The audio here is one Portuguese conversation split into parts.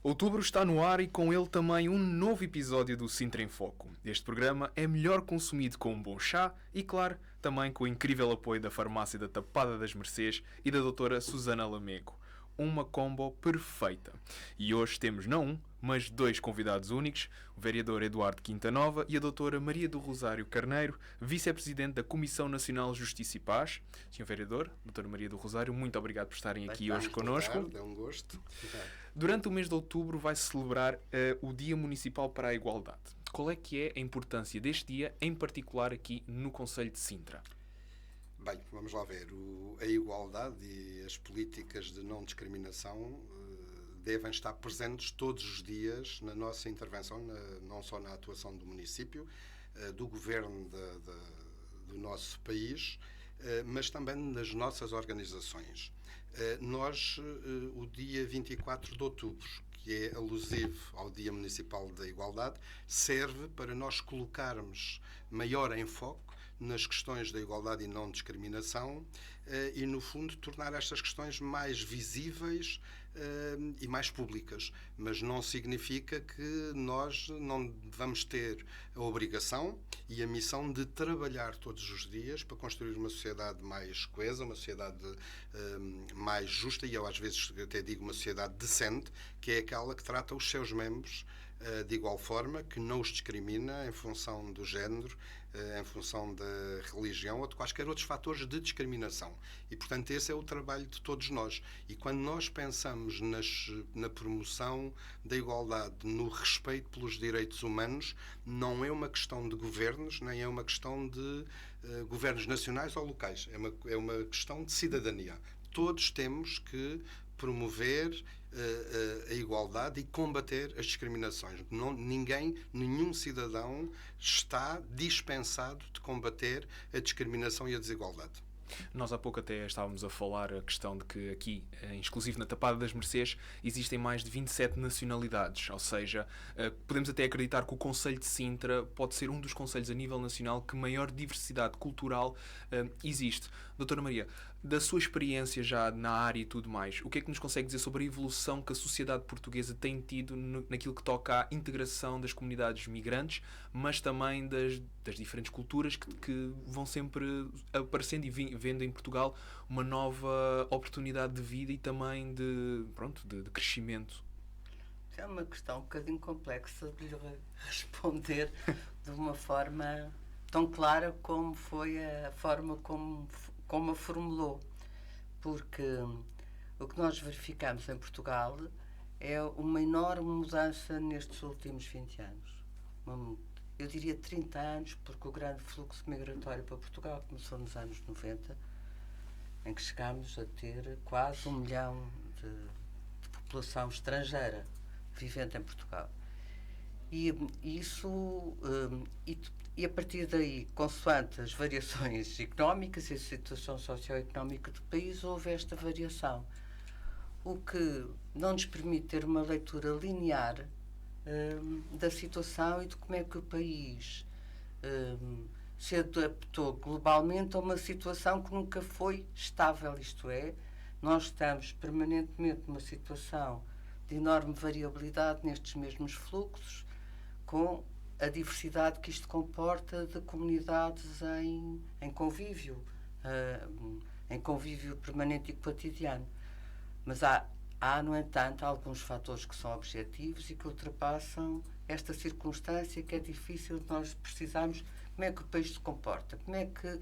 Outubro está no ar e com ele também um novo episódio do Sintra em Foco. Este programa é melhor consumido com um bom chá e, claro, também com o incrível apoio da Farmácia da Tapada das Mercês e da doutora Susana Lamego. Uma combo perfeita. E hoje temos não um, mas dois convidados únicos, o vereador Eduardo Quintanova e a doutora Maria do Rosário Carneiro, vice-presidente da Comissão Nacional de Justiça e Paz. Senhor vereador, doutora Maria do Rosário, muito obrigado por estarem aqui hoje connosco. É um gosto. Durante o mês de outubro vai-se celebrar o Dia Municipal para a Igualdade. Qual é que é a importância deste dia, em particular aqui no Concelho de Sintra? Bem, vamos lá ver. A igualdade e as políticas de não discriminação devem estar presentes todos os dias na nossa intervenção, não só na atuação do município, do governo do nosso país, mas também nas nossas organizações. Nós, o dia 24 de outubro, que é alusivo ao Dia Municipal da Igualdade, serve para nós colocarmos maior enfoque nas questões da igualdade e não discriminação e, no fundo, tornar estas questões mais visíveis e mais públicas. Mas não significa que nós não vamos ter a obrigação e a missão de trabalhar todos os dias para construir uma sociedade mais coesa, uma sociedade mais justa e eu às vezes até digo uma sociedade decente, que é aquela que trata os seus membros de igual forma, que não os discrimina em função do género, em função da religião ou de quaisquer outros fatores de discriminação. E, portanto, esse é o trabalho de todos nós. E quando nós pensamos na promoção da igualdade, no respeito pelos direitos humanos, não é uma questão de governos, nem é uma questão de governos nacionais ou locais. É uma questão de cidadania. Todos temos que promover a igualdade e combater as discriminações. Nenhum cidadão está dispensado de combater a discriminação e a desigualdade. Nós há pouco até estávamos a falar a questão de que aqui, exclusivo na Tapada das Mercês, existem mais de 27 nacionalidades, ou seja, podemos até acreditar que o Concelho de Sintra pode ser um dos concelhos a nível nacional que maior diversidade cultural existe. Doutora Maria, da sua experiência já na área e tudo mais, o que é que nos consegue dizer sobre a evolução que a sociedade portuguesa tem tido naquilo que toca à integração das comunidades migrantes, mas também das diferentes culturas que vão sempre aparecendo e vendo em Portugal uma nova oportunidade de vida e também de crescimento? É uma questão um bocadinho complexa de lhe responder de uma forma tão clara como foi a forma como a formulou. Porque o que nós verificamos em Portugal é uma enorme mudança nestes últimos 20 anos. Eu diria 30 anos, porque o grande fluxo migratório para Portugal começou nos anos 90, em que chegámos a ter quase 1 milhão de população estrangeira vivendo em Portugal. E a partir daí, consoante as variações económicas e a situação socioeconómica do país, houve esta variação. O que não nos permite ter uma leitura linear da situação e de como é que o país se adaptou globalmente a uma situação que nunca foi estável, isto é, nós estamos permanentemente numa situação de enorme variabilidade nestes mesmos fluxos, com a diversidade que isto comporta de comunidades em convívio permanente e cotidiano. Mas há, no entanto, alguns fatores que são objetivos e que ultrapassam esta circunstância que é difícil de nós precisarmos como é que o país se comporta, como é que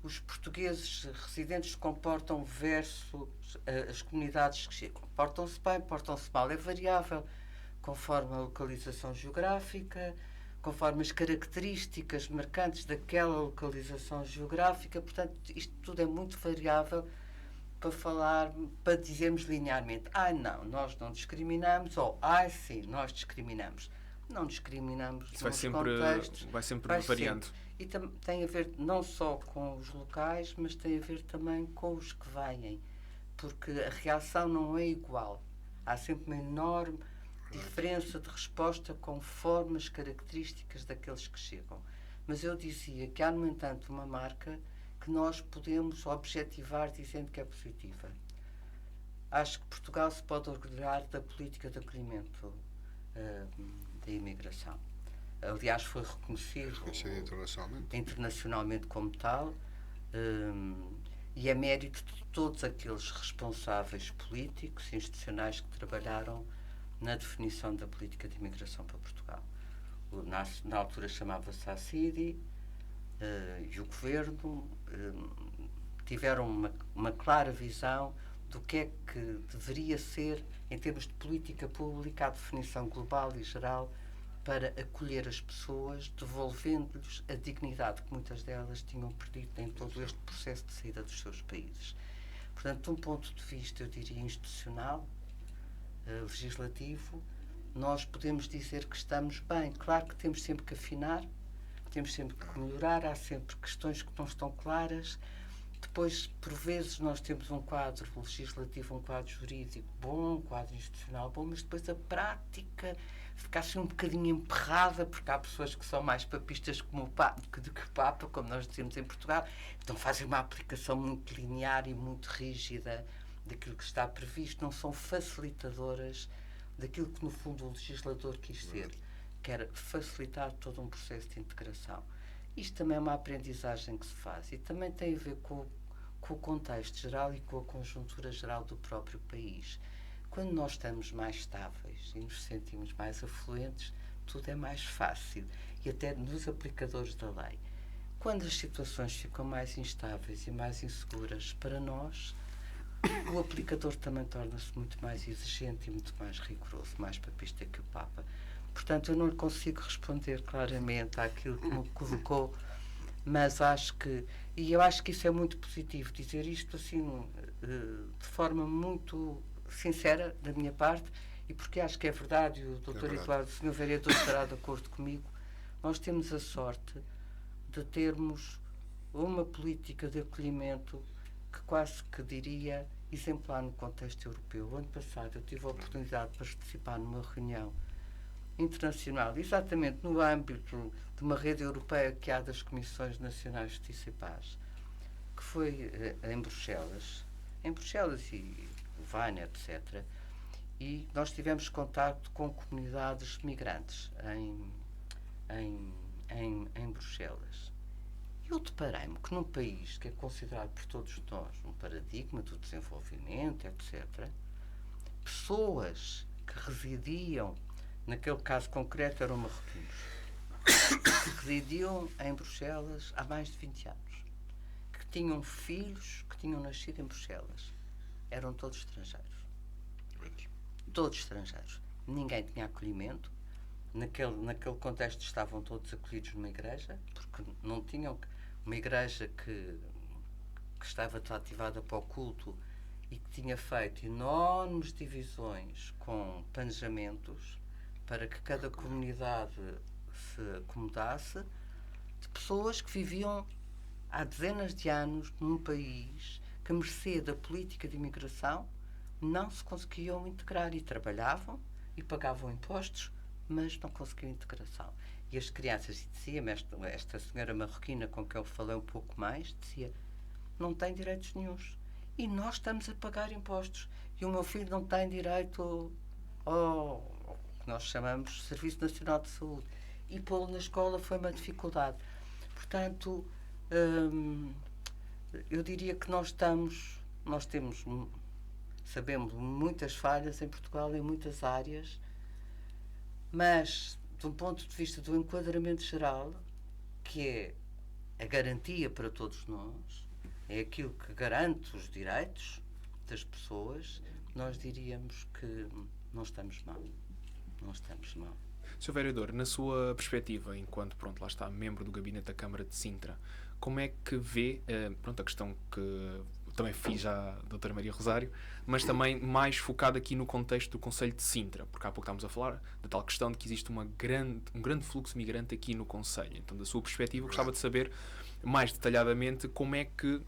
os portugueses residentes se comportam versus as comunidades que chegam. Portam-se bem, portam-se mal, é variável conforme a localização geográfica, conforme as características marcantes daquela localização geográfica, portanto, isto tudo é muito variável para dizermos linearmente, não, nós não discriminamos, ou, sim, nós discriminamos. Não discriminamos isso nos contextos. Vai sempre variando. E tem a ver não só com os locais, mas tem a ver também com os que vêm, porque a reação não é igual. Há sempre uma enorme diferença de resposta conforme as características daqueles que chegam. Mas eu dizia que há, no entanto, uma marca que nós podemos objetivar dizendo que é positiva. acho que Portugal se pode orgulhar da política de acolhimento da imigração. Aliás, foi reconhecido internacionalmente como tal, e é mérito de todos aqueles responsáveis políticos e institucionais que trabalharam na definição da política de imigração para Portugal. Na altura chamava-se a CIDI, e o Governo tiveram uma clara visão do que é que deveria ser, em termos de política pública, a definição global e geral para acolher as pessoas, devolvendo-lhes a dignidade que muitas delas tinham perdido em todo este processo de saída dos seus países. Portanto, de um ponto de vista, eu diria, institucional, legislativo, nós podemos dizer que estamos bem. Claro que temos sempre que afinar, temos sempre que melhorar, há sempre questões que não estão claras. Depois, por vezes, nós temos um quadro legislativo, um quadro jurídico bom, um quadro institucional bom, mas depois a prática fica assim um bocadinho emperrada, porque há pessoas que são mais papistas como do que o Papa, como nós dizemos em Portugal, então fazem uma aplicação muito linear e muito rígida daquilo que está previsto, não são facilitadoras daquilo que, no fundo, o legislador quis ser, que era facilitar todo um processo de integração. Isto também é uma aprendizagem que se faz e também tem a ver com o contexto geral e com a conjuntura geral do próprio país. Quando nós estamos mais estáveis e nos sentimos mais afluentes, tudo é mais fácil, e até nos aplicadores da lei. Quando as situações ficam mais instáveis e mais inseguras para nós, o aplicador também torna-se muito mais exigente e muito mais rigoroso, mais papista que o Papa. Portanto, eu não lhe consigo responder claramente àquilo que me colocou, mas eu acho que isso é muito positivo, dizer isto assim, de forma muito sincera da minha parte, e porque acho que é verdade, e o Dr. Eduardo, o Sr. Vereador, estará de acordo comigo. Nós temos a sorte de termos uma política de acolhimento que quase que diria exemplar no contexto europeu. O ano passado eu tive a oportunidade de participar numa reunião internacional, exatamente no âmbito de uma rede europeia que há das Comissões Nacionais de Justiça e Paz, que foi em Bruxelas e Louvain, etc. E nós tivemos contacto com comunidades migrantes em Bruxelas. Eu deparei-me que num país que é considerado por todos nós um paradigma do desenvolvimento, etc., pessoas que residiam, naquele caso concreto eram marroquinos, que residiam em Bruxelas há mais de 20 anos, que tinham filhos que tinham nascido em Bruxelas, eram todos estrangeiros. Todos estrangeiros. Ninguém tinha acolhimento. Naquele contexto estavam todos acolhidos numa igreja, porque não tinham uma igreja que estava desativada para o culto e que tinha feito enormes divisões com planejamentos para que cada comunidade se acomodasse, de pessoas que viviam há dezenas de anos num país que, à mercê da política de imigração, não se conseguiam integrar e trabalhavam e pagavam impostos, mas não conseguiam integração. E as crianças, e dizia-me esta senhora marroquina com quem eu falei um pouco mais, dizia, não tem direitos nenhuns. E nós estamos a pagar impostos. E o meu filho não tem direito ao que nós chamamos Serviço Nacional de Saúde. E pô-lo na escola foi uma dificuldade. Portanto, eu diria que sabemos muitas falhas em Portugal em muitas áreas, mas de um ponto de vista do enquadramento geral, que é a garantia para todos nós, é aquilo que garante os direitos das pessoas, nós diríamos que não estamos mal. Não estamos mal. Sr. Vereador, na sua perspectiva, enquanto, lá está, membro do Gabinete da Câmara de Sintra, como é que vê, a questão que também fiz à doutora Maria Rosário, mas também mais focado aqui no contexto do Concelho de Sintra, porque há pouco estávamos a falar da tal questão de que existe um grande fluxo migrante aqui no Concelho. Então, da sua perspectiva, gostava de saber mais detalhadamente como é que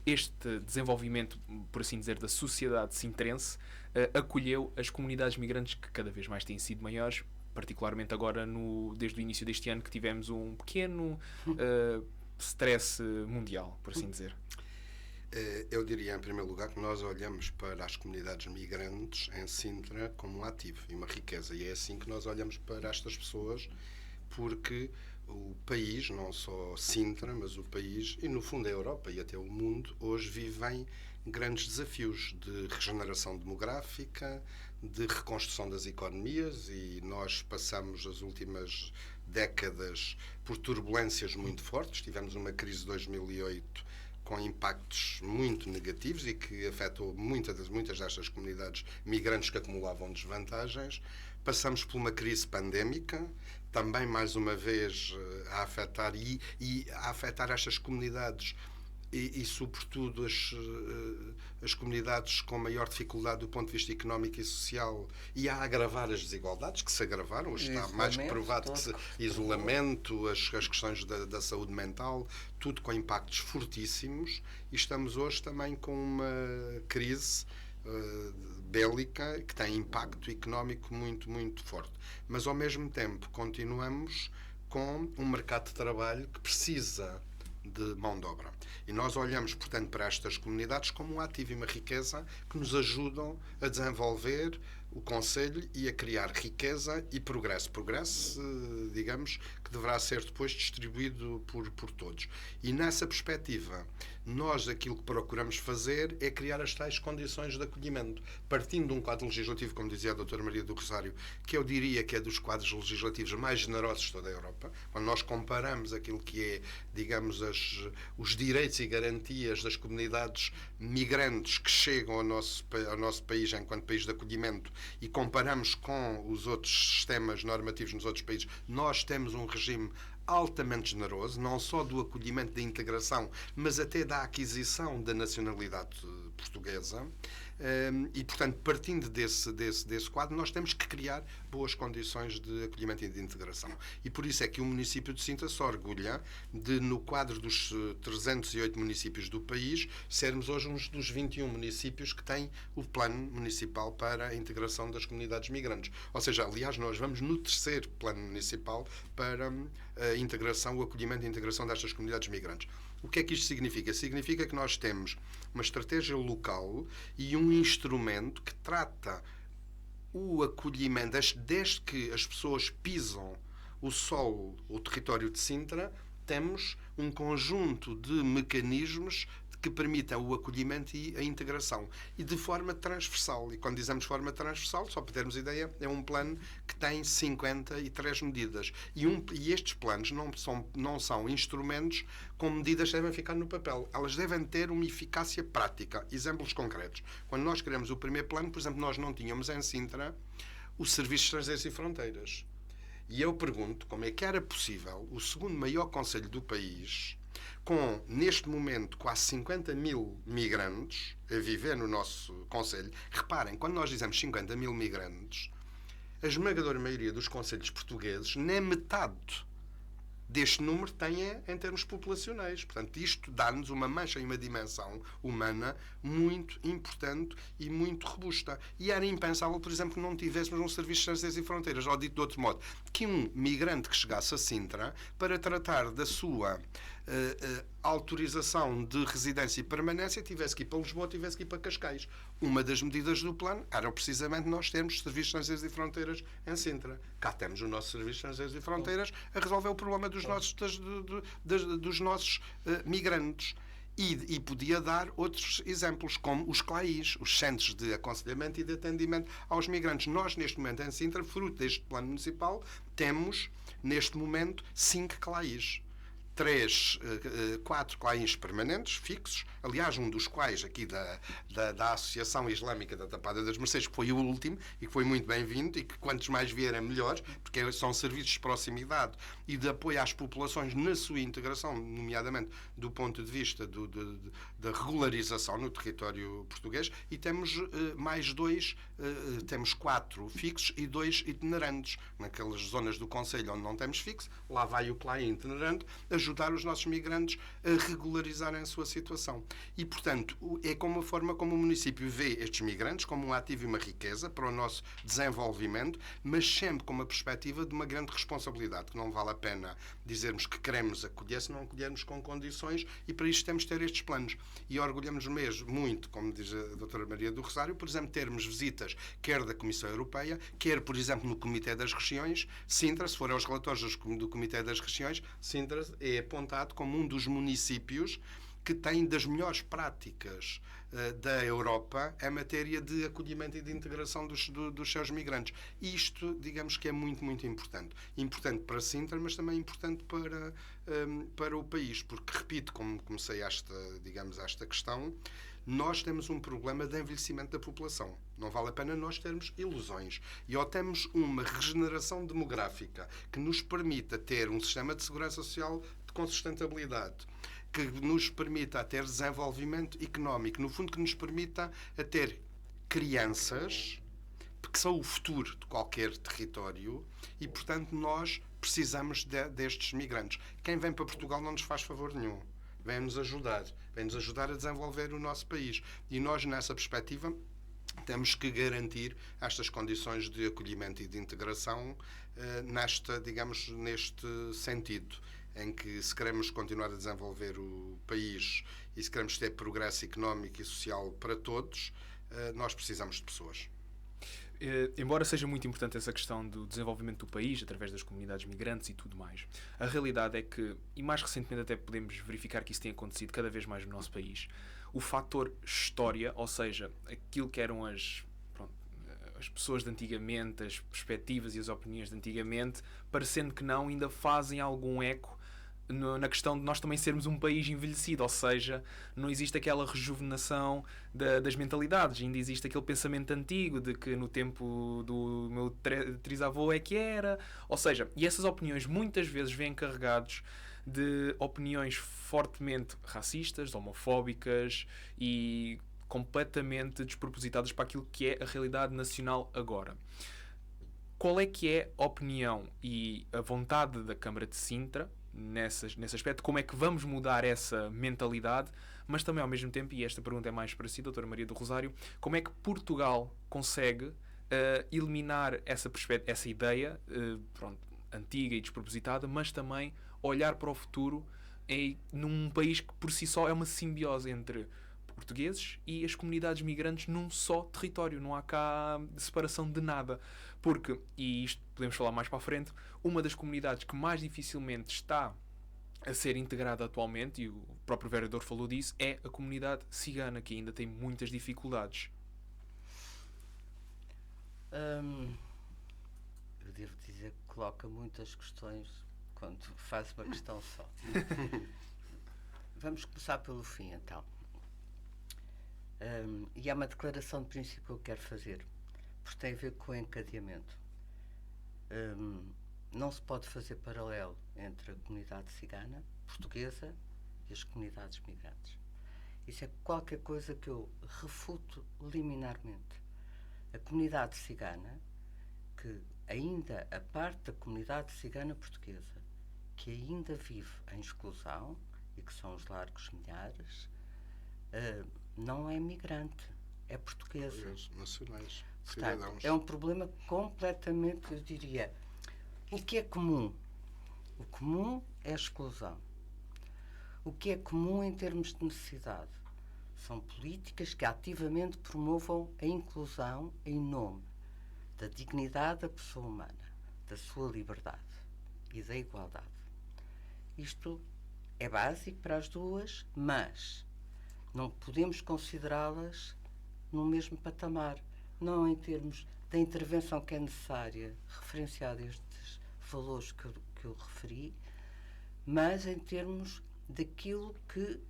este desenvolvimento, por assim dizer, da sociedade sintrense acolheu as comunidades migrantes que cada vez mais têm sido maiores, particularmente agora desde o início deste ano que tivemos um pequeno stress mundial, por assim dizer. Eu diria, em primeiro lugar, que nós olhamos para as comunidades migrantes em Sintra como um ativo e uma riqueza. E é assim que nós olhamos para estas pessoas, porque o país, não só Sintra, mas o país, e no fundo a Europa e até o mundo, hoje vivem grandes desafios de regeneração demográfica, de reconstrução das economias, e nós passamos as últimas décadas por turbulências muito fortes. Tivemos uma crise de 2008 com impactos muito negativos e que afetou muitas destas comunidades migrantes que acumulavam desvantagens. Passamos por uma crise pandémica, também mais uma vez a afetar a afetar estas comunidades e sobretudo as comunidades com maior dificuldade do ponto de vista económico e social, e a agravar as desigualdades, que se agravaram. Está mais que provado que isolamento, as questões da saúde mental, tudo com impactos fortíssimos, e estamos hoje também com uma crise bélica que tem impacto económico muito, muito forte. Mas, ao mesmo tempo, continuamos com um mercado de trabalho que precisa de mão de obra. E nós olhamos, portanto, para estas comunidades como um ativo e uma riqueza que nos ajudam a desenvolver o concelho e a criar riqueza e progresso. Progresso, digamos, que deverá ser depois distribuído por todos. E nessa perspectiva, nós aquilo que procuramos fazer é criar as tais condições de acolhimento, partindo de um quadro legislativo, como dizia a doutora Maria do Rosário, que eu diria que é dos quadros legislativos mais generosos de toda a Europa. Quando nós comparamos aquilo que é, digamos, os direitos e garantias das comunidades migrantes que chegam ao nosso país enquanto país de acolhimento e comparamos com os outros sistemas normativos nos outros países, nós temos um regime altamente generoso, não só do acolhimento, da integração, mas até da aquisição da nacionalidade portuguesa. E, portanto, partindo desse quadro, nós temos que criar boas condições de acolhimento e de integração. E por isso é que o município de Sintra se orgulha de, no quadro dos 308 municípios do país, sermos hoje um dos 21 municípios que têm o plano municipal para a integração das comunidades migrantes. Ou seja, aliás, nós vamos no terceiro plano municipal para a integração, o acolhimento e a integração destas comunidades migrantes. O que é que isto significa? Significa que nós temos uma estratégia local e um instrumento que trata o acolhimento desde que as pessoas pisam o território de Sintra. Temos um conjunto de mecanismos que permitam o acolhimento e a integração, e de forma transversal. E quando dizemos forma transversal, só para termos ideia, é um plano que tem 53 medidas. E estes planos não são instrumentos com medidas que devem ficar no papel. Elas devem ter uma eficácia prática. Exemplos concretos. Quando nós criamos o primeiro plano, por exemplo, nós não tínhamos em Sintra o Serviço de Estrangeiros e Fronteiras. E eu pergunto como é que era possível o segundo maior concelho do país, com, neste momento, quase 50 mil migrantes a viver no nosso concelho. Reparem, quando nós dizemos 50 mil migrantes, a esmagadora maioria dos concelhos portugueses, nem metade deste número tem em termos populacionais. Portanto, isto dá-nos uma mancha e uma dimensão humana muito importante e muito robusta. E era impensável, por exemplo, que não tivéssemos um Serviço de Estrangeiros e Fronteiras, ou dito de outro modo, que um migrante que chegasse a Sintra para tratar da sua autorização de residência e permanência tivesse que ir para Lisboa, tivesse que ir para Cascais. Uma das medidas do plano era precisamente nós termos Serviços de Estrangeiros e Fronteiras em Sintra. Cá temos o nosso Serviço de Estrangeiros e Fronteiras a resolver o problema dos nossos migrantes. E podia dar outros exemplos, como os CLAIs, os Centros de Aconselhamento e de Atendimento aos Migrantes. Nós, neste momento, em Sintra, fruto deste plano municipal, temos, neste momento, 5 CLAIs. 4 CLAIs permanentes, fixos, aliás, um dos quais aqui da Associação Islâmica da Tapada das Mercês, que foi o último e que foi muito bem-vindo, e que quantos mais vierem melhores, porque são serviços de proximidade e de apoio às populações na sua integração, nomeadamente do ponto de vista da regularização no território português. E temos mais 2, temos 4 fixos e 2 itinerantes. Naquelas zonas do concelho onde não temos fixo, lá vai o CLAI itinerante, ajudar os nossos migrantes a regularizarem a sua situação. E, portanto, é como a forma como o município vê estes migrantes como um ativo e uma riqueza para o nosso desenvolvimento, mas sempre com uma perspectiva de uma grande responsabilidade, que não vale a pena dizermos que queremos acolher se não acolhermos com condições, e para isto temos de ter estes planos. E orgulhamos mesmo muito, como diz a doutora Maria do Rosário, por exemplo, termos visitas quer da Comissão Europeia, quer, por exemplo, no Comitê das Regiões. Sintra, se for aos relatórios do Comitê das Regiões, Sintra é apontado como um dos municípios que tem das melhores práticas da Europa em matéria de acolhimento e de integração dos seus migrantes. E isto, digamos que é muito, muito importante. Importante para Sintra, mas também importante para o país. Porque, repito, como comecei esta questão, nós temos um problema de envelhecimento da população. Não vale a pena nós termos ilusões. E ou temos uma regeneração demográfica que nos permita ter um sistema de segurança social com sustentabilidade, que nos permita ter desenvolvimento económico, no fundo que nos permita a ter crianças, que são o futuro de qualquer território, e, portanto, nós precisamos destes migrantes. Quem vem para Portugal não nos faz favor nenhum. Vem-nos ajudar a desenvolver o nosso país. E nós, nessa perspectiva, temos que garantir estas condições de acolhimento e de integração neste sentido, em que, se queremos continuar a desenvolver o país e se queremos ter progresso económico e social para todos, nós precisamos de pessoas. Embora seja muito importante essa questão do desenvolvimento do país através das comunidades migrantes e tudo mais, a realidade é que, e mais recentemente até podemos verificar que isso tem acontecido cada vez mais no nosso país, o fator história, ou seja, aquilo que eram as pessoas de antigamente, as perspectivas e as opiniões de antigamente, parecendo que não, ainda fazem algum eco na questão de nós também sermos um país envelhecido, ou seja, não existe aquela rejuvenação das mentalidades, ainda existe aquele pensamento antigo de que no tempo do meu trisavô é que era, ou seja, e essas opiniões muitas vezes vêm carregados de opiniões fortemente racistas, homofóbicas e completamente despropositadas para aquilo que é a realidade nacional agora. Qual é que é a opinião e a vontade da Câmara de Sintra nesse aspecto? Como é que vamos mudar essa mentalidade? Mas também, ao mesmo tempo, e esta pergunta é mais para si, doutora Maria do Rosário, como é que Portugal consegue eliminar essa ideia antiga e despropositada, mas também olhar para o futuro num país que por si só é uma simbiose entre portugueses e as comunidades migrantes num só território, não há cá separação de nada, porque, e isto podemos falar mais para a frente, uma das comunidades que mais dificilmente está a ser integrada atualmente, e o próprio vereador falou disso, é a comunidade cigana, que ainda tem muitas dificuldades. Eu devo dizer que coloca muitas questões quando faz uma questão só. Vamos começar pelo fim, então. E há uma declaração de princípio que eu quero fazer, porque tem a ver com o encadeamento. Não se pode fazer paralelo entre a comunidade cigana, portuguesa, e as comunidades migrantes. Isso é qualquer coisa que eu refuto liminarmente. A comunidade cigana, que ainda, a parte da comunidade cigana portuguesa, que ainda vive em exclusão, e que são os largos milhares, não é migrante, é portuguesa. Nacionais, portanto, cidadãos. é um problema completamente, eu diria, o que é comum? O comum é a exclusão. O que é comum em termos de necessidade? São políticas que ativamente promovam a inclusão em nome da dignidade da pessoa humana, da sua liberdade e da igualdade. Isto é básico para as duas, mas não podemos considerá-las no mesmo patamar, não em termos da intervenção que é necessária, referenciada a estes valores que eu referi, mas em termos daquilo que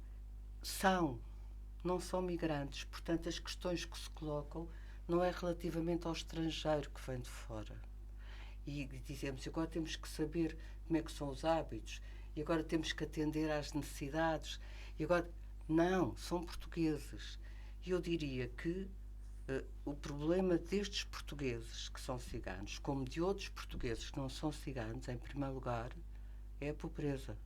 não são migrantes. Portanto, as questões que se colocam não é relativamente ao estrangeiro que vem de fora. E dizemos, agora temos que saber como é que são os hábitos, e agora temos que atender às necessidades, e agora... Não, são portugueses. E eu diria que o problema destes portugueses que são ciganos, como de outros portugueses que não são ciganos, em primeiro lugar, é a pobreza.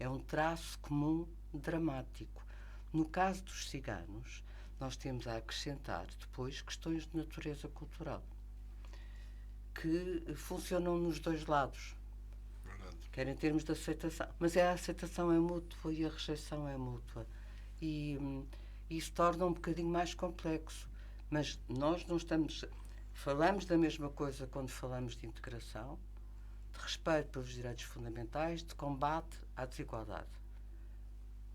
É um traço comum dramático. No caso dos ciganos, nós temos a acrescentar depois questões de natureza cultural que funcionam nos dois lados. Quer em termos de aceitação. Mas a aceitação é mútua e a rejeição é mútua. E isso torna um bocadinho mais complexo. Mas nós não estamos... Falamos da mesma coisa quando falamos de integração, de respeito pelos direitos fundamentais, de combate à desigualdade.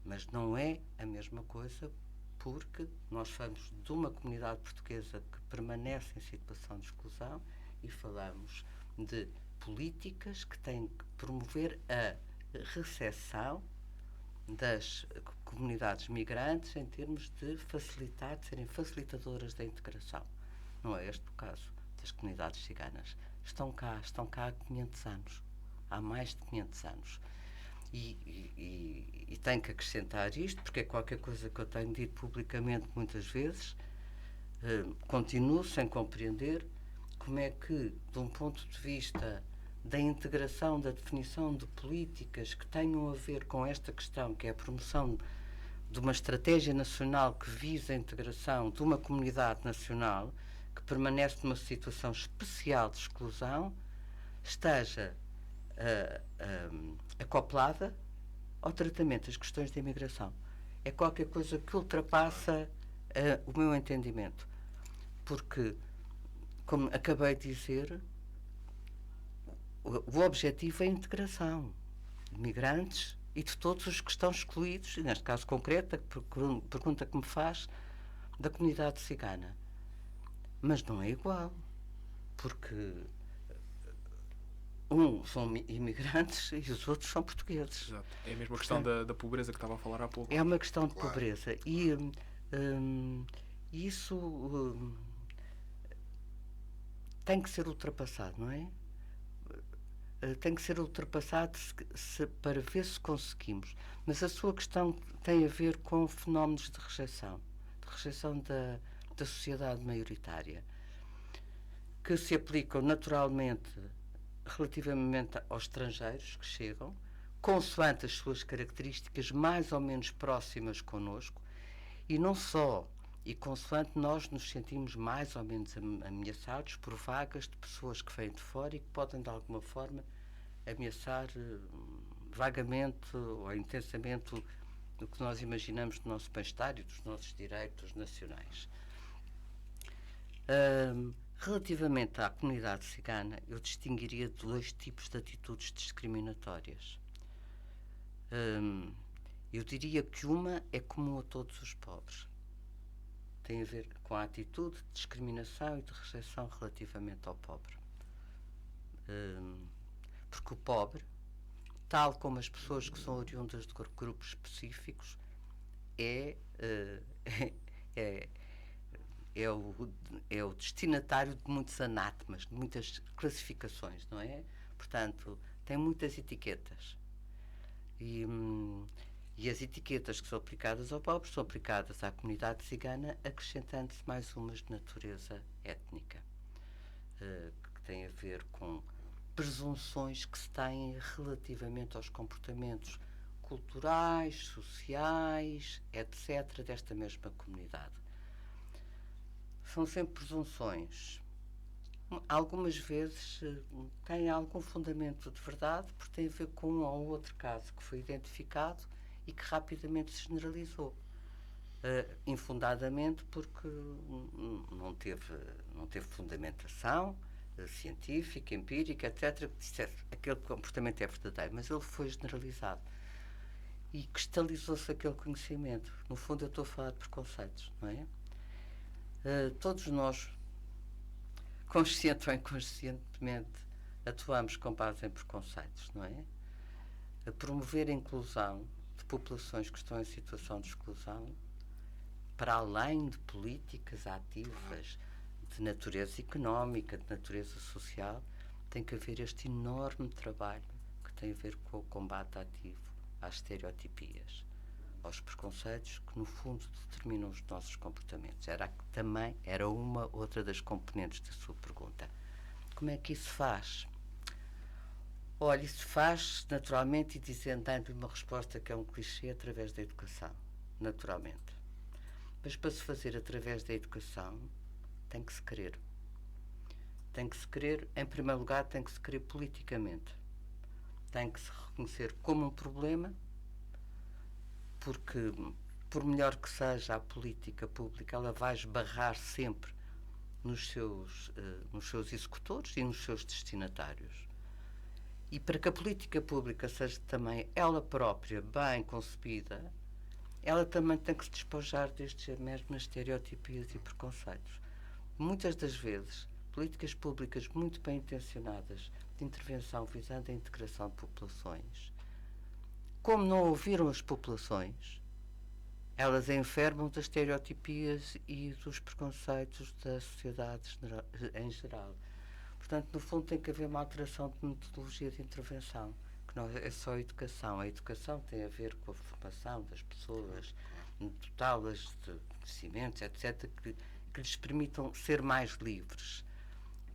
Mas não é a mesma coisa porque nós falamos de uma comunidade portuguesa que permanece em situação de exclusão e falamos de políticas que têm que promover a recepção das comunidades migrantes em termos de facilitar, de serem facilitadoras da integração. Não é este o caso das comunidades ciganas. Estão cá há 500 anos. Há mais de 500 anos. E tenho que acrescentar isto, porque é qualquer coisa que eu tenho dito publicamente muitas vezes. Continuo sem compreender como é que, de um ponto de vista da integração, da definição de políticas que tenham a ver com esta questão, que é a promoção de uma estratégia nacional que visa a integração de uma comunidade nacional que permanece numa situação especial de exclusão, esteja acoplada ao tratamento das questões de imigração. É qualquer coisa que ultrapassa o meu entendimento. Porque, como acabei de dizer, o objetivo é a integração de migrantes e de todos os que estão excluídos, e neste caso concreto, a pergunta que me faz, da comunidade cigana. Mas não é igual, porque são imigrantes e os outros são portugueses. Exato. É a mesma questão da pobreza que estava a falar há pouco. É uma questão de pobreza. E isso tem que ser ultrapassado, não é? Tem que ser ultrapassado para ver se conseguimos. Mas a sua questão tem a ver com fenómenos de rejeição da sociedade maioritária, que se aplicam naturalmente relativamente aos estrangeiros que chegam, consoante as suas características mais ou menos próximas connosco, e não só, e consoante nós nos sentimos mais ou menos ameaçados por vagas de pessoas que vêm de fora e que podem de alguma forma ameaçar vagamente ou intensamente o que nós imaginamos do nosso bem-estar e dos nossos direitos nacionais. Relativamente à comunidade cigana, eu distinguiria dois tipos de atitudes discriminatórias. Eu diria que uma é comum a todos os pobres. Tem a ver com a atitude de discriminação e de rejeição relativamente ao pobre. Porque o pobre, tal como as pessoas que são oriundas de grupos específicos, é o destinatário de muitos anátemas, de muitas classificações, não é? Portanto, tem muitas etiquetas. E as etiquetas que são aplicadas ao pobre são aplicadas à comunidade cigana, acrescentando-se mais umas de natureza étnica, que tem a ver com presunções que se têm relativamente aos comportamentos culturais, sociais, etc., desta mesma comunidade. São sempre presunções. Algumas vezes têm algum fundamento de verdade, porque tem a ver com um ou outro caso que foi identificado e que rapidamente se generalizou. Infundadamente, porque não teve fundamentação científica, empírica, etc., que dissesse aquele comportamento é verdadeiro, mas ele foi generalizado. E cristalizou-se aquele conhecimento. No fundo, eu estou a falar de preconceitos, não é? Todos nós, consciente ou inconscientemente, atuamos com base em preconceitos, não é? A promover a inclusão de populações que estão em situação de exclusão, para além de políticas ativas de natureza económica, de natureza social, tem que haver este enorme trabalho que tem a ver com o combate ativo às estereotipias, aos preconceitos que, no fundo, determinam os nossos comportamentos. Era uma outra das componentes da sua pergunta. Como é que isso faz? Olha, isso faz naturalmente, e dizendo, dando uma resposta que é um clichê, através da educação, naturalmente. Mas para se fazer através da educação, tem que se querer. Tem que se querer, em primeiro lugar, tem que se querer politicamente. Tem que se reconhecer como um problema, porque, por melhor que seja a política pública, ela vai esbarrar sempre nos seus executores e nos seus destinatários. E para que a política pública seja também ela própria bem concebida, ela também tem que se despojar destes mesmas estereotipias e preconceitos. Muitas das vezes, políticas públicas muito bem intencionadas de intervenção visando a integração de populações, como não ouviram as populações, elas enfermam das estereotipias e dos preconceitos da sociedade em geral. Portanto, no fundo, tem que haver uma alteração de metodologia de intervenção, que não é só a educação. A educação tem a ver com a formação das pessoas, dotá-las de conhecimentos, etc., que lhes permitam ser mais livres,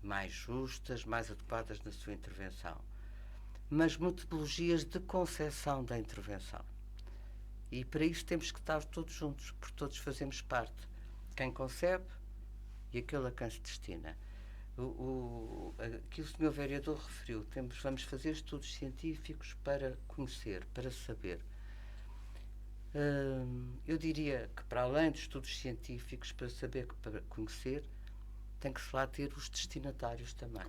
mais justas, mais adequadas na sua intervenção. Mas metodologias de concepção da intervenção. E para isso temos que estar todos juntos, porque todos fazemos parte. Quem concebe e aquele a quem se destina. Que o Sr. Vereador referiu, vamos fazer estudos científicos para conhecer, para saber. Eu diria que, para além de estudos científicos, para saber, para conhecer, tem que se lá ter os destinatários também.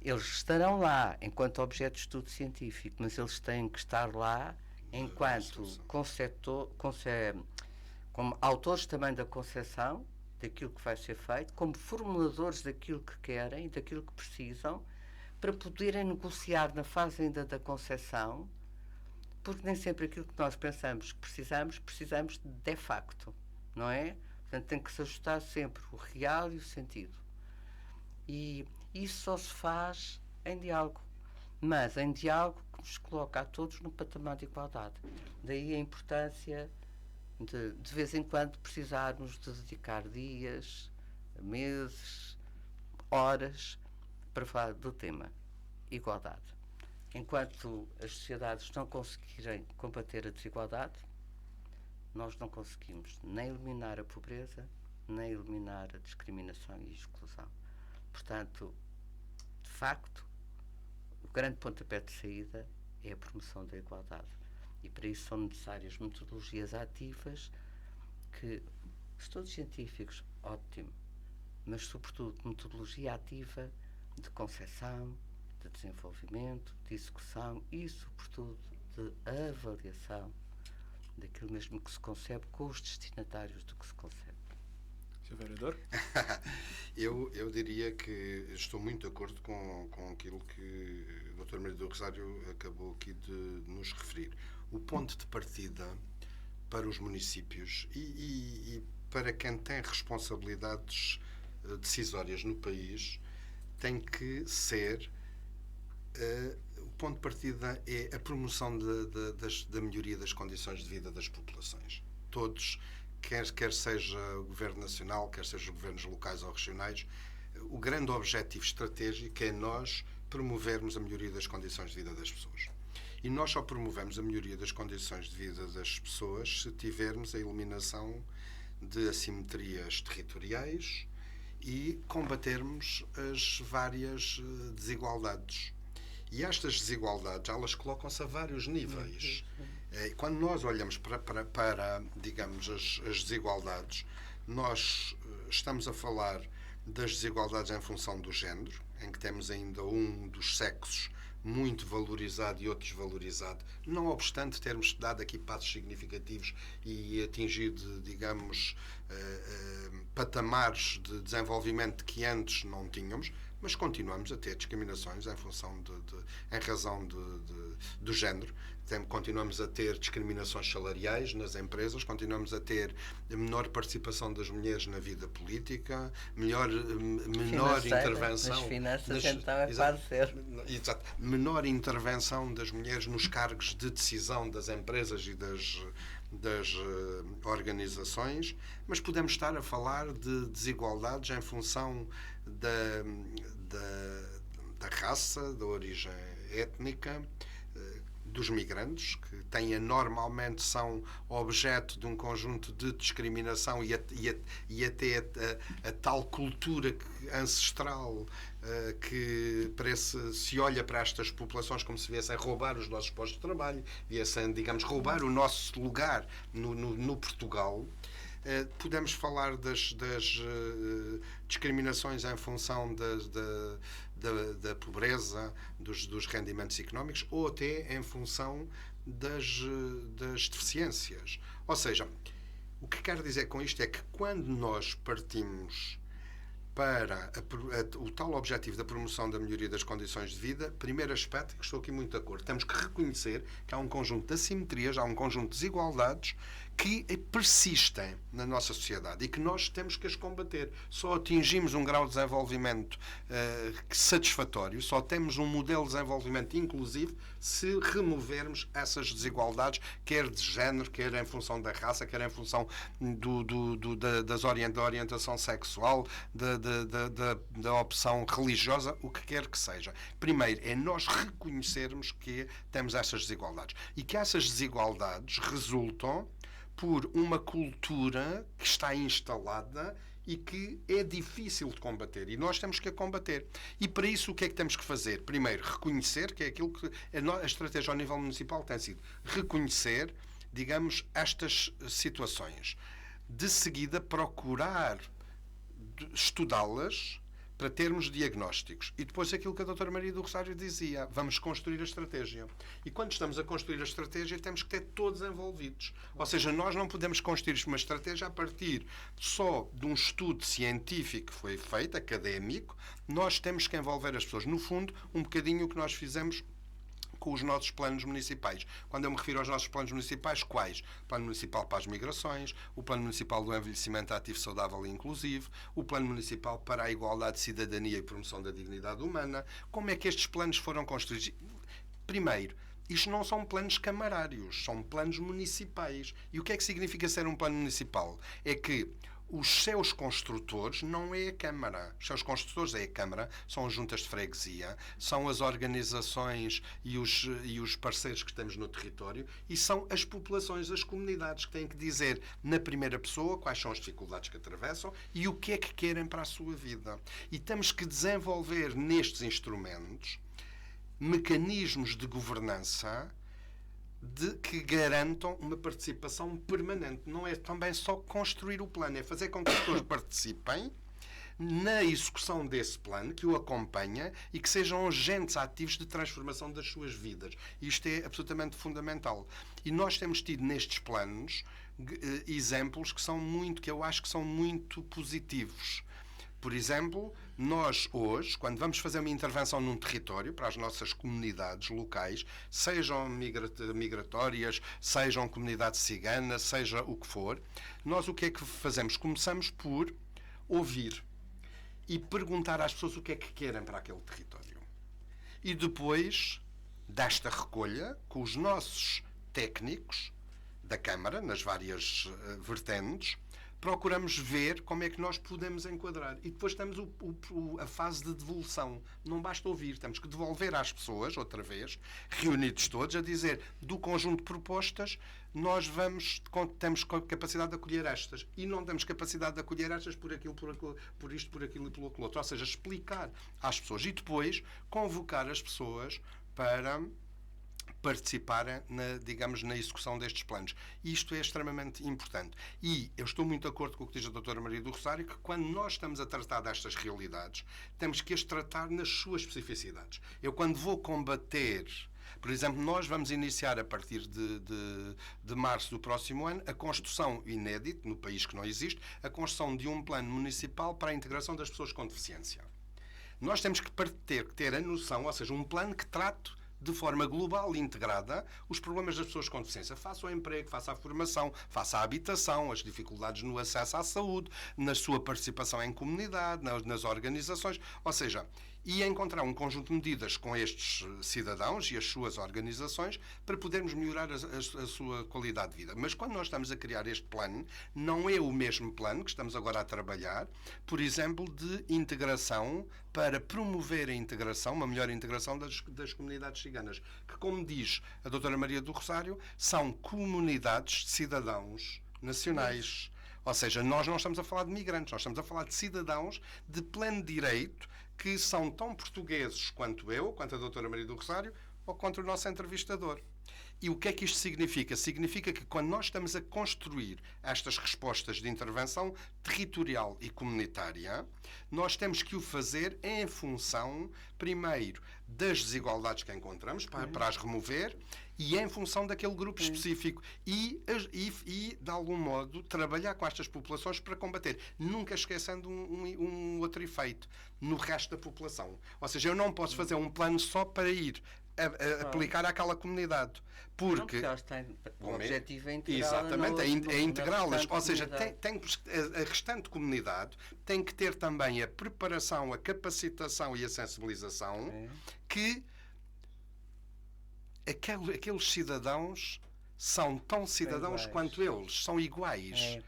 Eles estarão lá enquanto objeto de estudo científico, mas eles têm que estar lá enquanto como autores também da concepção daquilo que vai ser feito, como formuladores daquilo que querem e daquilo que precisam, para poderem negociar na fase ainda da concepção, porque nem sempre aquilo que nós pensamos que precisamos de facto, não é? Portanto, tem que se ajustar sempre o real e o sentido. E isso só se faz em diálogo, mas em diálogo que nos coloca a todos no patamar de igualdade. Daí a importância de vez em quando precisarmos de dedicar dias, meses, horas para falar do tema igualdade. Enquanto as sociedades não conseguirem combater a desigualdade, nós não conseguimos nem eliminar a pobreza, nem eliminar a discriminação e a exclusão. Portanto, de facto, o grande pontapé de saída é a promoção da igualdade. E para isso são necessárias metodologias ativas que, estudos científicos, ótimo, mas sobretudo metodologia ativa de concepção, de desenvolvimento, de execução e sobretudo de avaliação daquilo mesmo que se concebe com os destinatários do que se concebe. Sr. Vereador? Eu diria que estou muito de acordo com aquilo que o Dr. Maria do Rosário acabou aqui de nos referir. O ponto de partida para os municípios e para quem tem responsabilidades decisórias no país tem que ser o ponto de partida é a promoção da melhoria das condições de vida das populações. Todos, quer seja o Governo Nacional, quer seja os governos locais ou regionais, o grande objetivo estratégico é nós promovermos a melhoria das condições de vida das pessoas. E nós só promovemos a melhoria das condições de vida das pessoas se tivermos a eliminação de assimetrias territoriais e combatermos as várias desigualdades. E estas desigualdades, elas colocam-se a vários níveis. Quando nós olhamos para digamos, as desigualdades, nós estamos a falar das desigualdades em função do género, em que temos ainda um dos sexos muito valorizado e outro desvalorizado, não obstante termos dado aqui passos significativos e atingido, digamos, patamares de desenvolvimento que antes não tínhamos, mas continuamos a ter discriminações em razão do género. Continuamos a ter discriminações salariais nas empresas, continuamos a ter menor participação das mulheres na vida política, menor intervenção... Nas finanças, então, é quase zero. Exato. Menor intervenção das mulheres nos cargos de decisão das empresas e das organizações, mas podemos estar a falar de desigualdades em função da raça, da origem étnica dos migrantes, que normalmente são objeto de um conjunto de discriminação e até a tal cultura ancestral que se olha para estas populações como se viessem roubar os nossos postos de trabalho, viessem, digamos, roubar o nosso lugar no Portugal. Podemos falar das discriminações em função da pobreza, dos rendimentos económicos, ou até em função das deficiências. Ou seja, o que quero dizer com isto é que quando nós partimos para o tal objetivo da promoção da melhoria das condições de vida, primeiro aspecto, que estou aqui muito de acordo, temos que reconhecer que há um conjunto de assimetrias, há um conjunto de desigualdades que persistem na nossa sociedade e que nós temos que as combater. Só atingimos um grau de desenvolvimento satisfatório, só temos um modelo de desenvolvimento inclusivo se removermos essas desigualdades, quer de género, quer em função da raça, quer em função da orientação sexual, da opção religiosa, o que quer que seja. Primeiro, é nós reconhecermos que temos essas desigualdades e que essas desigualdades resultam por uma cultura que está instalada e que é difícil de combater. E nós temos que a combater. E para isso o que é que temos que fazer? Primeiro, reconhecer, que é aquilo que a estratégia ao nível municipal tem sido. Reconhecer, digamos, estas situações. De seguida, procurar estudá-las para termos diagnósticos. E depois aquilo que a doutora Maria do Rosário dizia, vamos construir a estratégia. E quando estamos a construir a estratégia, temos que ter todos envolvidos. Ou seja, nós não podemos construir uma estratégia a partir só de um estudo científico que foi feito, académico. Nós temos que envolver as pessoas. No fundo, um bocadinho o que nós fizemos com os nossos planos municipais. Quando eu me refiro aos nossos planos municipais, quais? O Plano Municipal para as Migrações, o Plano Municipal do Envelhecimento Ativo, Saudável e Inclusivo, o Plano Municipal para a Igualdade, Cidadania e Promoção da Dignidade Humana. Como é que estes planos foram construídos? Primeiro, isto não são planos camarários, são planos municipais. E o que é que significa ser um plano municipal? É que os seus construtores não é a Câmara. Os seus construtores é a Câmara, são as juntas de freguesia, são as organizações e os parceiros que temos no território e são as populações, as comunidades que têm que dizer na primeira pessoa quais são as dificuldades que atravessam e o que é que querem para a sua vida. E temos que desenvolver nestes instrumentos mecanismos de governança que garantam uma participação permanente. Não é também só construir o plano, é fazer com que as pessoas participem na execução desse plano, que o acompanha e que sejam agentes ativos de transformação das suas vidas. Isto é absolutamente fundamental. E nós temos tido nestes planos exemplos que eu acho que são muito positivos. Por exemplo, nós hoje, quando vamos fazer uma intervenção num território para as nossas comunidades locais, sejam migratórias, sejam comunidade cigana, seja o que for, nós o que é que fazemos? Começamos por ouvir e perguntar às pessoas o que é que querem para aquele território. E depois desta recolha, com os nossos técnicos da Câmara, nas várias vertentes, procuramos ver como é que nós podemos enquadrar. E depois temos a fase de devolução. Não basta ouvir, temos que devolver às pessoas, outra vez, reunidos todos, a dizer, do conjunto de propostas, nós temos capacidade de acolher estas. E não temos capacidade de acolher estas por aquilo, por isto, por aquilo e pelo outro. Ou seja, explicar às pessoas. E depois convocar as pessoas para participarem na execução destes planos. E isto é extremamente importante. E eu estou muito de acordo com o que diz a doutora Maria do Rosário, que quando nós estamos a tratar destas realidades, temos que as tratar nas suas especificidades. Eu, quando vou combater, por exemplo, nós vamos iniciar a partir de março do próximo ano a construção inédita, no país que não existe, a construção de um plano municipal para a integração das pessoas com deficiência. Nós temos que ter a noção, ou seja, um plano que trate de forma global e integrada os problemas das pessoas com deficiência, face ao emprego, face à formação, face à habitação, as dificuldades no acesso à saúde, na sua participação em comunidade, nas organizações. Ou seja, e encontrar um conjunto de medidas com estes cidadãos e as suas organizações para podermos melhorar a sua qualidade de vida. Mas quando nós estamos a criar este plano, não é o mesmo plano que estamos agora a trabalhar, por exemplo, de integração para promover a integração, uma melhor integração das comunidades ciganas, que, como diz a doutora Maria do Rosário, são comunidades de cidadãos nacionais. Ou seja, nós não estamos a falar de migrantes, nós estamos a falar de cidadãos de pleno direito que são tão portugueses quanto eu, quanto a doutora Maria do Rosário, ou quanto o nosso entrevistador. E o que é que isto significa? Significa que quando nós estamos a construir estas respostas de intervenção territorial e comunitária, nós temos que o fazer em função, primeiro, das desigualdades que encontramos, para as remover, e em função daquele grupo específico. E, de algum modo, trabalhar com estas populações para combater, nunca esquecendo um outro efeito no resto da população. Ou seja, eu não posso fazer um plano só para ir aplicar àquela comunidade. Porque o objetivo é integrá-las. Exatamente, é integrá-las. Ou seja, a restante comunidade tem que ter também a preparação, a capacitação e a sensibilização que aqueles cidadãos são tão cidadãos quanto eles, são iguais.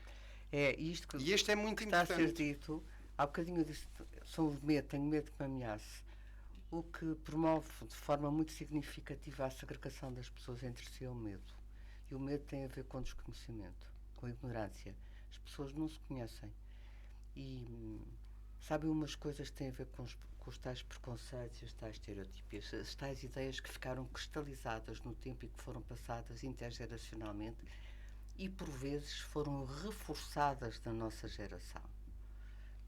E este é muito está importante. A ser dito, há bocadinho eu disse, tenho medo que me ameace. O que promove de forma muito significativa a segregação das pessoas entre si é o medo. E o medo tem a ver com desconhecimento, com ignorância. As pessoas não se conhecem. E sabem, umas coisas têm a ver com os tais preconceitos, as tais estereotipias, as tais ideias que ficaram cristalizadas no tempo e que foram passadas intergeracionalmente e, por vezes, foram reforçadas na nossa geração.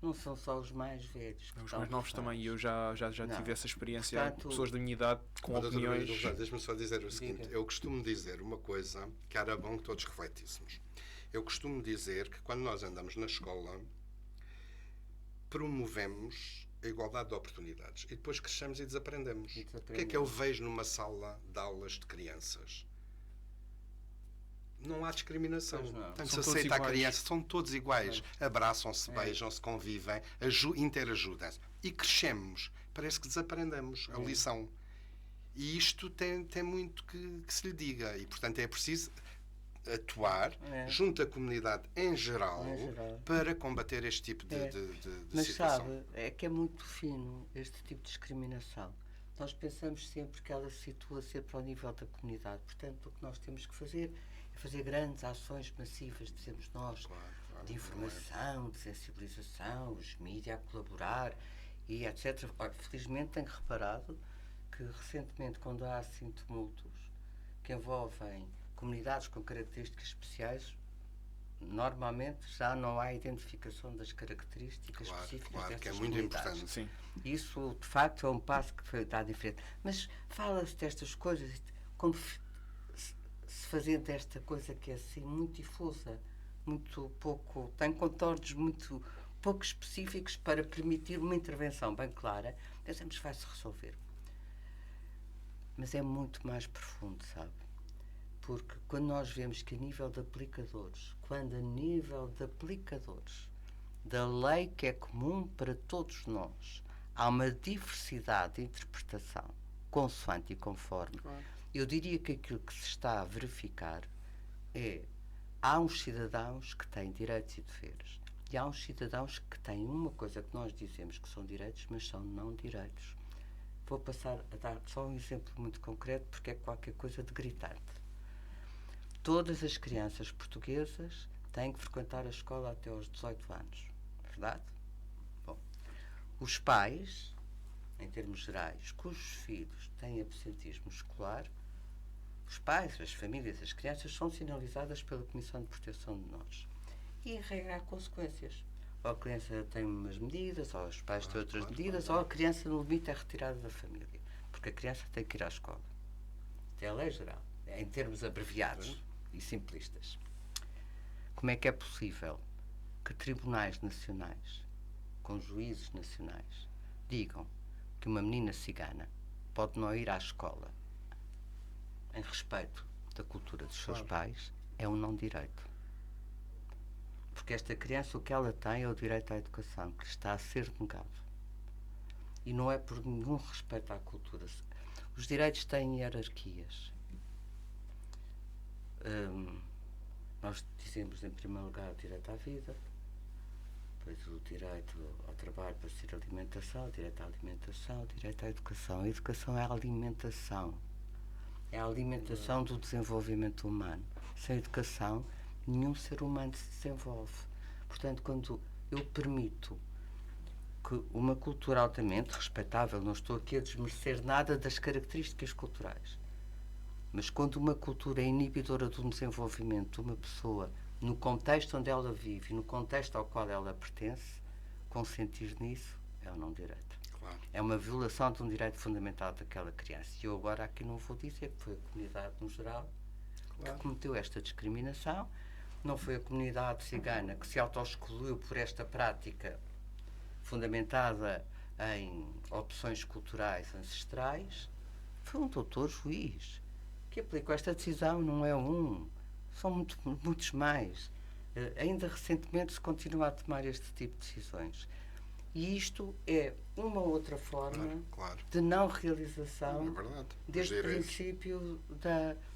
Não são só os mais velhos. Os mais novos também, e eu já tive essa experiência. Portanto, pessoas da minha idade com opiniões. Deixa-me só dizer o seguinte: eu costumo dizer uma coisa que era bom que todos refletíssemos. Eu costumo dizer que quando nós andamos na escola, promovemos a igualdade de oportunidades e depois crescemos e desaprendemos. O que é que eu vejo numa sala de aulas de crianças? Não há discriminação. Portanto, se aceita a criança, são todos iguais. Abraçam-se, beijam-se, convivem, interajudam-se. E crescemos. Parece que desaprendemos a lição. E isto tem muito que se lhe diga. E, portanto, é preciso atuar junto à comunidade em geral para combater este tipo de Mas situação. Mas sabe, é que é muito fino este tipo de discriminação. Nós pensamos sempre que ela se situa sempre ao nível da comunidade. Portanto, o que nós temos que fazer é fazer grandes ações massivas, dizemos nós, de informação, de sensibilização, os mídias a colaborar e etc. Felizmente tenho reparado que recentemente, quando há assim tumultos que envolvem comunidades com características especiais, normalmente já não há identificação das características específicas dessas que é muito comunidades. importante. Sim. Isso, de facto, é um passo que foi dado diferente. Mas fala-se destas coisas como se fazendo esta coisa que é assim muito difusa, muito pouco, tem contornos muito pouco específicos para permitir uma intervenção bem clara, pensamos que vai-se resolver. Mas é muito mais profundo, sabe? Porque quando nós vemos que a nível de aplicadores, da lei que é comum para todos nós, há uma diversidade de interpretação, consoante e conforme. Eu diria que aquilo que se está a verificar há uns cidadãos que têm direitos e deveres. E há uns cidadãos que têm uma coisa que nós dizemos que são direitos, mas são não direitos. Vou passar a dar só um exemplo muito concreto, porque é qualquer coisa de gritante. Todas as crianças portuguesas têm que frequentar a escola até aos 18 anos. Verdade? Bom, os pais, em termos gerais, cujos filhos têm absentismo escolar, os pais, as famílias, as crianças são sinalizadas pela Comissão de Proteção de Menores. E, em regra, há consequências. Ou a criança tem umas medidas, ou os pais têm outras medidas, ou a criança, no limite, é retirada da família. Porque a criança tem que ir à escola. Até a lei geral, em termos abreviados e simplistas. Como é que é possível que tribunais nacionais, com juízes nacionais, digam que uma menina cigana pode não ir à escola em respeito da cultura dos seus pais, é um não direito. Porque esta criança, o que ela tem é o direito à educação, que está a ser negado. E não é por nenhum respeito à cultura. Os direitos têm hierarquias. Nós dizemos, em primeiro lugar, o direito à vida, depois o direito ao trabalho para ser alimentação, o direito à alimentação, o direito à educação. A educação é a alimentação. É a alimentação do desenvolvimento humano. Sem educação, nenhum ser humano se desenvolve. Portanto, quando eu permito que uma cultura altamente respeitável, não estou aqui a desmerecer nada das características culturais, mas quando uma cultura é inibidora de um desenvolvimento de uma pessoa no contexto onde ela vive e no contexto ao qual ela pertence, consentir nisso é um não direito. Claro. É uma violação de um direito fundamental daquela criança. E eu agora aqui não vou dizer que foi a comunidade no geral que cometeu esta discriminação, não foi a comunidade cigana que se auto-excluiu por esta prática fundamentada em opções culturais ancestrais, foi um doutor juiz que aplicou esta decisão. Não é um, são muitos mais. Ainda recentemente se continua a tomar este tipo de decisões. E isto é uma outra forma de não realização deste princípio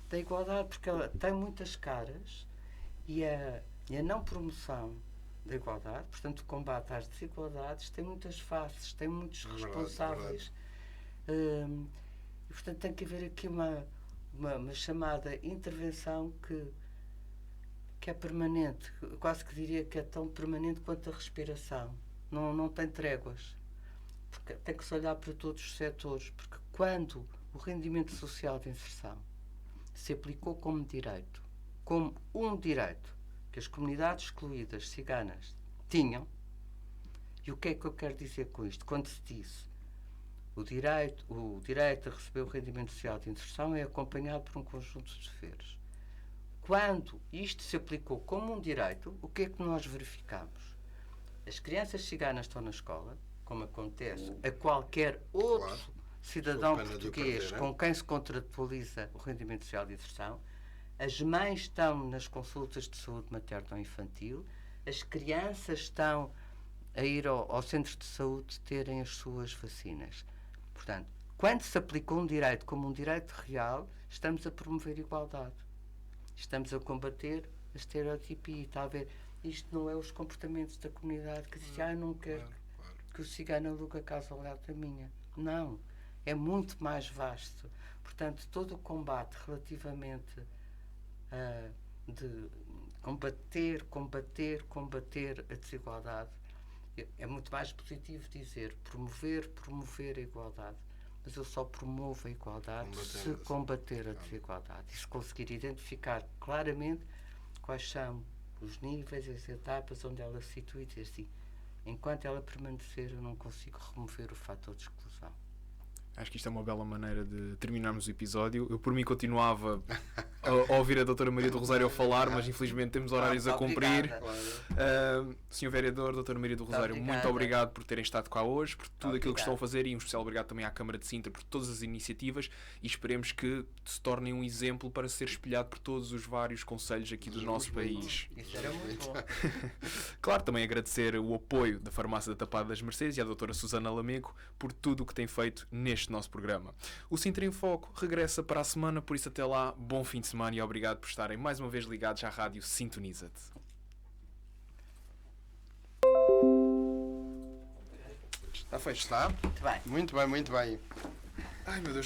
da igualdade, porque ela tem muitas caras e a não promoção da igualdade, portanto o combate às desigualdades, tem muitas faces, tem muitos responsáveis. E, portanto, tem que haver aqui uma chamada intervenção que é permanente, quase que diria que é tão permanente quanto a respiração. Não tem tréguas. Porque tem que se olhar para todos os setores, porque quando o rendimento social de inserção se aplicou como direito, como um direito que as comunidades excluídas ciganas tinham, e o que é que eu quero dizer com isto? Quando se disse o direito a receber o rendimento social de inserção é acompanhado por um conjunto de deveres. Quando isto se aplicou como um direito, o que é que nós verificamos? As crianças ciganas estão na escola, como acontece a qualquer outro cidadão português com quem se contratualiza o rendimento social de inserção. As mães estão nas consultas de saúde materno-infantil, as crianças estão a ir ao centro de saúde terem as suas vacinas. Portanto, quando se aplicou um direito como um direito real, estamos a promover igualdade. Estamos a combater a estereotipia. Está a ver? Isto não é os comportamentos da comunidade que diz, não quero que o cigano alugue a casa ao lado da minha. Não. É muito mais vasto. Portanto, todo o combate relativamente de combater a desigualdade, é muito mais positivo dizer promover a igualdade. Mas eu só promovo a igualdade se combater a desigualdade e se conseguir identificar claramente quais são os níveis, as etapas onde ela se situa e dizer assim, enquanto ela permanecer eu não consigo remover o fator de exclusão. Acho que isto é uma bela maneira de terminarmos o episódio. Eu, por mim, continuava a ouvir a doutora Maria do Rosário a falar, mas infelizmente temos horários a cumprir. Senhor Vereador, doutora Maria do Rosário, muito obrigado por terem estado cá hoje, por tudo aquilo que estão a fazer, e um especial obrigado também à Câmara de Sintra por todas as iniciativas, e esperemos que se tornem um exemplo para ser espelhado por todos os vários concelhos aqui do nosso país. Isso era muito bom. Claro, também agradecer o apoio da Farmácia da Tapada das Mercês e à doutora Susana Lamego por tudo o que tem feito neste nosso programa. O Sintra em Foco regressa para a semana, por isso até lá, bom fim de semana e obrigado por estarem mais uma vez ligados à rádio Sintoniza-te. Está feito, está? Muito bem. Muito bem, muito bem. Ai, meu Deus.